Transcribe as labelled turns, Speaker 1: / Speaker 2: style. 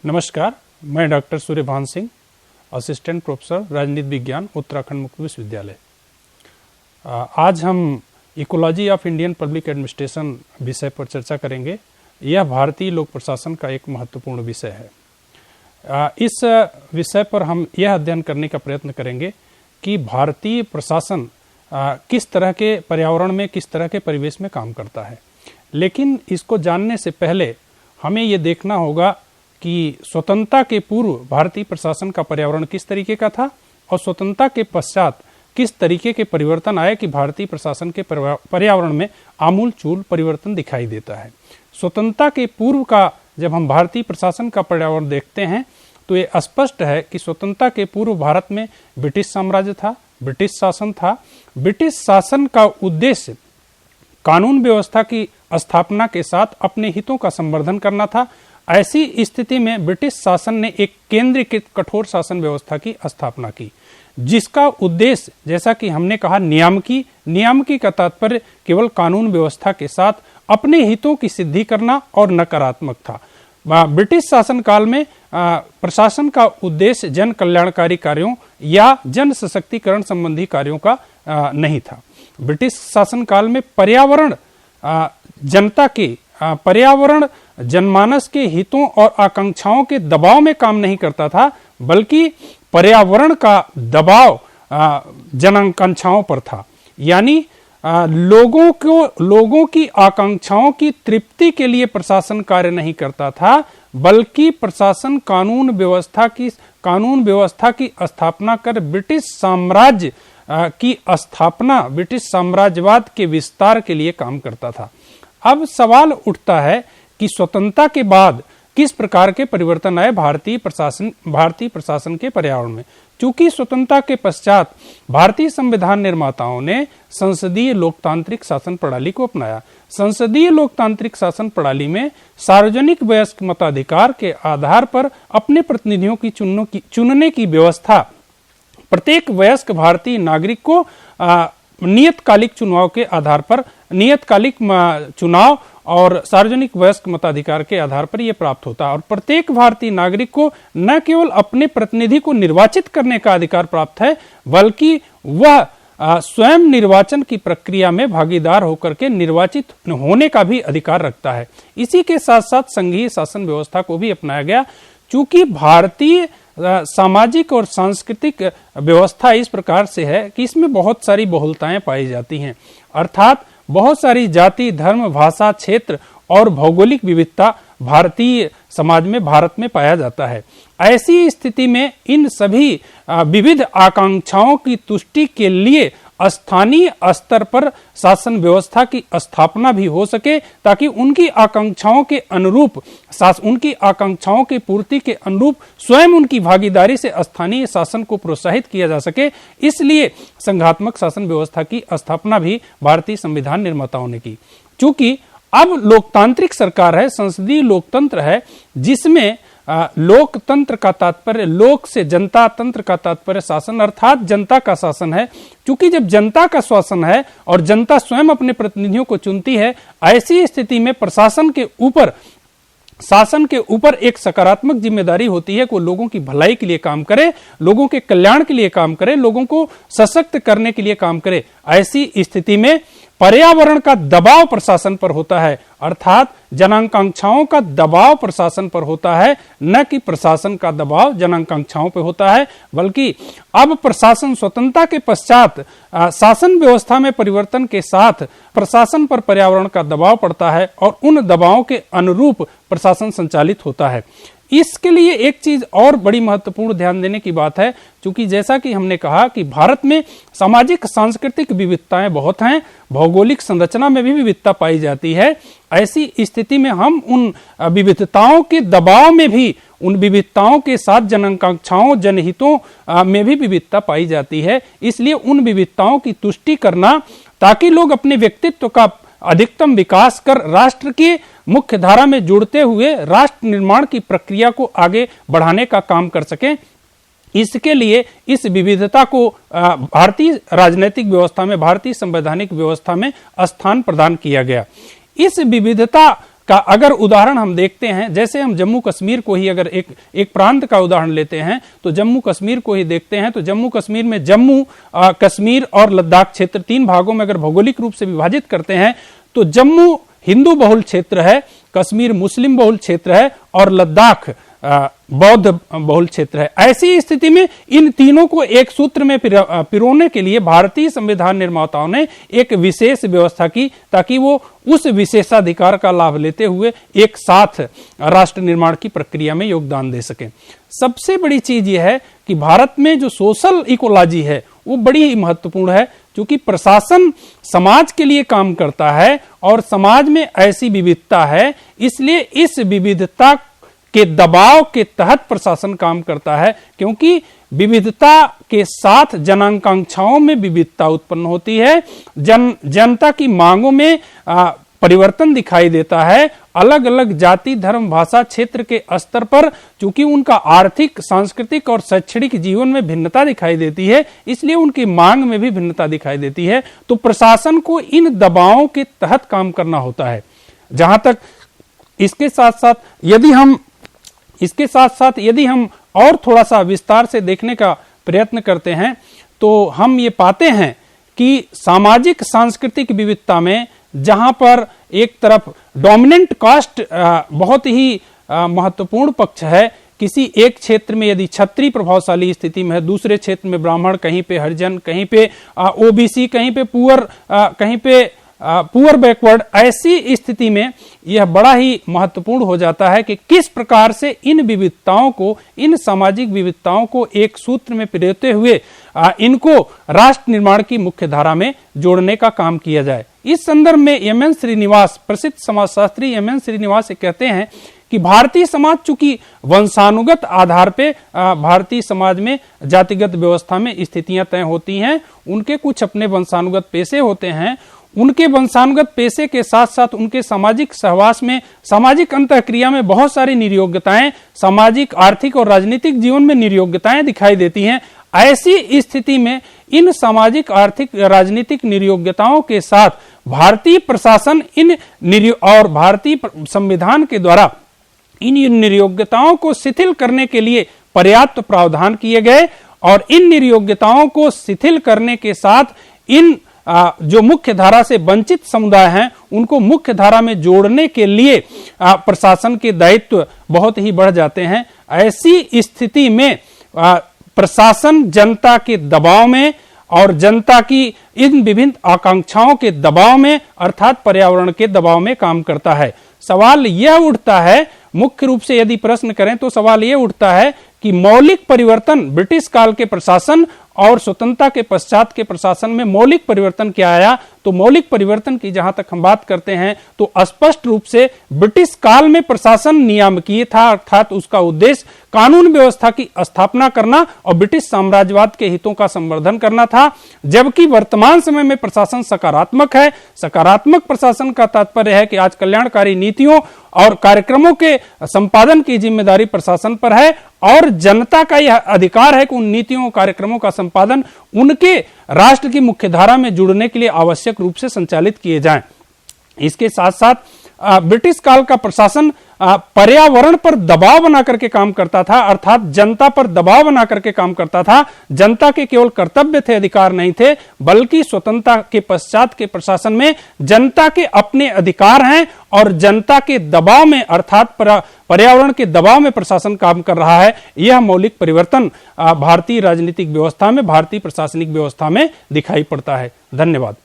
Speaker 1: नमस्कार, मैं doctor Suryabhan Singh, assistant professor राजनीति विज्ञान, उत्तराखंड मुक्त विश्वविद्यालय। आज हम ecology of Indian public administration विषय पर चर्चा करेंगे। यह भारतीय लोक प्रशासन का एक महत्वपूर्ण विषय है। इस विषय पर हम यह अध्ययन करने का प्रयत्न करेंगे कि भारतीय प्रशासन किस तरह के पर्यावरण में, किस तरह के परिवेश में काम करता है। लेकिन इसको जानने से पहले हमें ये देखना होगा कि स्वतंत्रता के पूर्व भारतीय प्रशासन का पर्यावरण किस तरीके का था और स्वतंत्रता के पश्चात किस तरीके के परिवर्तन आए कि भारतीय प्रशासन के पर्यावरण में आमूल-चूल परिवर्तन दिखाई देता है। स्वतंत्रता के पूर्व का जब हम भारतीय प्रशासन का पर्यावरण देखते हैं तो ये स्पष्ट है कि स्वतंत्रता के पूर्व भारत में ब्रिटिश साम्राज्य था, ब्रिटिश शासन था। ब्रिटिश शासन का उद्देश्य कानून व्यवस्था की स्थापना के साथ अपने हितों का संवर्धन करना था। ऐसी स्थिति में ब्रिटिश शासन ने एक केंद्रीकृत कठोर शासन व्यवस्था की स्थापना की, जिसका उद्देश्य, जैसा कि हमने कहा, नियामकी का तात्पर्य केवल कानून व्यवस्था के साथ अपने हितों की सिद्धि करना और नकारात्मक था। ब्रिटिश शासन काल में प्रशासन का उद्देश्य जन कल्याणकारी कार्यों या जन सशक्तिकरण संबंधी कार्यों का नहीं था। ब्रिटिश शासन काल में पर्यावरण जनमानस के हितों और आकांक्षाओं के दबाव में काम नहीं करता था, बल्कि पर्यावरण का दबाव जनाकांक्षाओं पर था। यानी लोगों की आकांक्षाओं की तृप्ति के लिए प्रशासन कार्य नहीं करता था, बल्कि प्रशासन कानून व्यवस्था की स्थापना कर ब्रिटिश साम्राज्यवाद के विस्तार के लिए काम करता था। अब सवाल उठता है कि स्वतंत्रता के बाद किस प्रकार के परिवर्तन आए भारतीय प्रशासन के पर्यावरण में। चूंकि स्वतंत्रता के पश्चात भारतीय संविधान निर्माताओं ने संसदीय लोकतांत्रिक शासन प्रणाली को अपनाया। संसदीय लोकतांत्रिक शासन प्रणाली में सार्वजनिक वयस्क मताधिकार के आधार पर अपने प्रतिनिधियों की चुनने की व्यवस्था प्रत्येक वयस्क भारतीय नागरिक को नियतकालिक चुनाव के आधार पर, नियतकालिक चुनाव और सार्वजनिक वयस्क मताधिकार के आधार पर यह प्राप्त होता है। और प्रत्येक भारतीय नागरिक को न केवल अपने प्रतिनिधि को निर्वाचित करने का अधिकार प्राप्त है, बल्कि वह स्वयं निर्वाचन की प्रक्रिया में भागीदार होकर के निर्वाचित होने का भी अधिकार रखता है। इसी के साथ साथ संघीय शासन व्यवस्था को भी अपनाया गया। चूंकि भारतीय सामाजिक और सांस्कृतिक व्यवस्था इस प्रकार से है कि इसमें बहुत सारी बहुलताएं पाई जाती हैं, अर्थात बहुत सारी जाति, धर्म, भाषा, क्षेत्र और भौगोलिक विविधता भारतीय समाज में, भारत में पाया जाता है। ऐसी स्थिति में इन सभी विविध आकांक्षाओं की तुष्टि के लिए स्थानीय स्तर पर शासन व्यवस्था की स्थापना भी हो सके, ताकि उनकी आकांक्षाओं के पूर्ति के अनुरूप स्वयं उनकी भागीदारी से स्थानीय शासन को प्रोत्साहित किया जा सके। इसलिए संघात्मक शासन व्यवस्था की स्थापना भी भारतीय संविधान निर्माताओं ने की। चूंकि अब लोकतांत्रिक सरकार है, संसदीय लोकतंत्र है, जिसमें लोकतंत्र का तात्पर्य, लोक से जनता, तंत्र का तात्पर्य शासन अर्थात जनता का शासन है। क्योंकि जब जनता का शासन है और जनता स्वयं अपने प्रतिनिधियों को चुनती है, ऐसी स्थिति में शासन के ऊपर एक सकारात्मक जिम्मेदारी होती है कि वो लोगों की भलाई के लिए काम करे, लोगों के कल्याण के लिए काम करे, लोगों को सशक्त करने के लिए काम करे। ऐसी स्थिति में पर्यावरण का दबाव प्रशासन पर होता है, अर्थात जनाकांक्षाओं का दबाव प्रशासन पर होता है, न कि प्रशासन का दबाव जनाकांक्षाओं पर होता है। बल्कि अब प्रशासन स्वतंत्रता के पश्चात शासन व्यवस्था में परिवर्तन के साथ प्रशासन पर पर्यावरण का दबाव पड़ता है और उन दबावों के अनुरूप प्रशासन संचालित होता है। इसके लिए एक चीज और बड़ी महत्वपूर्ण ध्यान देने की बात है, क्योंकि जैसा कि हमने कहा कि भारत में सामाजिक सांस्कृतिक विविधताएं बहुत हैं, भौगोलिक संरचना में भी विविधता पाई जाती है। ऐसी स्थिति में हम उन विविधताओं के दबाव में भी, उन विविधताओं के साथ जनाकांक्षाओं, जनहितों में भी विविधता पाई जाती है। इसलिए उन विविधताओं की तुष्टि करना, ताकि लोग अपने व्यक्तित्व का अधिकतम विकास कर राष्ट्र की मुख्य धारा में जुड़ते हुए राष्ट्र निर्माण की प्रक्रिया को आगे बढ़ाने का काम कर सकें, इसके लिए इस विविधता को भारतीय राजनीतिक व्यवस्था में, भारतीय संवैधानिक व्यवस्था में स्थान प्रदान किया गया। इस विविधता का अगर उदाहरण हम देखते हैं, जैसे हम जम्मू कश्मीर को ही अगर एक प्रांत का उदाहरण लेते हैं तो जम्मू कश्मीर को ही देखते हैं, तो जम्मू कश्मीर में जम्मू, कश्मीर और लद्दाख क्षेत्र 3 भागों में अगर भौगोलिक रूप से विभाजित करते हैं तो जम्मू हिंदू बहुल क्षेत्र है, कश्मीर मुस्लिम बहुल क्षेत्र है और लद्दाख बौद्ध बहुल क्षेत्र है। ऐसी स्थिति में इन तीनों को एक सूत्र में पिरोने के लिए भारतीय संविधान निर्माताओं ने एक विशेष व्यवस्था की ताकि वो उस विशेषाधिकार का लाभ लेते हुए एक साथ राष्ट्र निर्माण की प्रक्रिया में योगदान दे सके। सबसे बड़ी चीज यह है कि भारत में जो सोशल इकोलॉजी है वो बड़ी ही महत्वपूर्ण है, क्योंकि प्रशासन समाज के लिए काम करता है और समाज में ऐसी विविधता है, इसलिए इस विविधता के दबाव के तहत प्रशासन काम करता है। क्योंकि विविधता के साथ जनाकांक्षाओं में विविधता उत्पन्न होती है, जनता की मांगों में परिवर्तन दिखाई देता है। अलग अलग जाति, धर्म, भाषा, क्षेत्र के स्तर पर चूंकि उनका आर्थिक, सांस्कृतिक और शैक्षणिक जीवन में भिन्नता दिखाई देती है, इसलिए उनकी मांग में भी भिन्नता दिखाई देती है। तो प्रशासन को इन दबावों के तहत काम करना होता है। जहां तक इसके साथ साथ यदि हम और थोड़ा सा विस्तार से देखने का प्रयत्न करते हैं तो हम ये पाते हैं कि सामाजिक सांस्कृतिक विविधता में जहां पर एक तरफ डोमिनेंट कास्ट बहुत ही महत्वपूर्ण पक्ष है, किसी एक क्षेत्र में यदि क्षत्रिय प्रभावशाली स्थिति में है, दूसरे क्षेत्र में ब्राह्मण, कहीं पे हरिजन, कहीं पे ओबीसी, कहीं पे पुअर बैकवर्ड, ऐसी स्थिति में यह बड़ा ही महत्वपूर्ण हो जाता है कि किस प्रकार से इन विविधताओं को, इन सामाजिक विविधताओं को एक सूत्र में पिरोते हुए इनको राष्ट्र निर्माण की मुख्य धारा में जोड़ने का काम किया जाए। इस संदर्भ में एम.एन. श्रीनिवास, प्रसिद्ध समाजशास्त्री एम.एन. श्रीनिवास कहते हैं कि भारतीय समाज चूंकि वंशानुगत आधार पे भारतीय समाज में जातिगत व्यवस्था में स्थितियां तय होती हैं, उनके कुछ अपने वंशानुगत पेशे होते हैं, उनके वंशानुगत पेशे के साथ साथ उनके सामाजिक सहवास में, सामाजिक अंतःक्रिया में बहुत सारी निर्योग्यताएं, सामाजिक, आर्थिक और राजनीतिक जीवन में निर्योग्यताएं दिखाई देती हैं। ऐसी स्थिति में इन सामाजिक, आर्थिक, राजनीतिक निर्योग्यताओं के साथ भारतीय प्रशासन और भारतीय संविधान के द्वारा इन निर्योग्यताओं को शिथिल करने के लिए पर्याप्त प्रावधान किए गए और इन निर्योग्यताओं को शिथिल करने के साथ इन जो मुख्य धारा से वंचित समुदाय हैं उनको मुख्य धारा में जोड़ने के लिए प्रशासन के दायित्व बहुत ही बढ़ जाते हैं। ऐसी स्थिति में प्रशासन जनता के दबाव में और जनता की इन विभिन्न आकांक्षाओं के दबाव में अर्थात पर्यावरण के दबाव में काम करता है। सवाल यह उठता है, मुख्य रूप से यदि प्रश्न करें तो सवाल यह उठता है कि मौलिक परिवर्तन ब्रिटिश काल के प्रशासन और स्वतंत्रता के पश्चात के प्रशासन में मौलिक परिवर्तन क्या आया। तो मौलिक परिवर्तन की जहां तक हम बात करते हैं तो स्पष्ट रूप से ब्रिटिश काल में प्रशासन नियामकीय था, अर्थात उसका उद्देश्य कानून व्यवस्था की स्थापना करना और ब्रिटिश साम्राज्यवाद के हितों का संवर्धन करना था, जबकि वर्तमान समय में प्रशासन सकारात्मक है। सकारात्मक प्रशासन का तात्पर्य है कि आज कल्याणकारी नीतियों और कार्यक्रमों के संपादन की जिम्मेदारी प्रशासन पर है और जनता का यह अधिकार है कि उन नीतियों कार्यक्रमों का संपादन उनके राष्ट्र की मुख्यधारा में जुड़ने के लिए आवश्यक रूप से संचालित किए जाएं। इसके साथ साथ ब्रिटिश काल का प्रशासन पर्यावरण पर दबाव बना करके काम करता था, अर्थात जनता पर दबाव बना करके काम करता था। जनता के केवल कर्तव्य थे, अधिकार नहीं थे, बल्कि स्वतंत्रता के पश्चात के प्रशासन में जनता के अपने अधिकार हैं और जनता के दबाव में अर्थात पर्यावरण के दबाव में प्रशासन काम कर रहा है। यह मौलिक परिवर्तन भारतीय राजनीतिक व्यवस्था में, भारतीय प्रशासनिक व्यवस्था में दिखाई पड़ता है। धन्यवाद।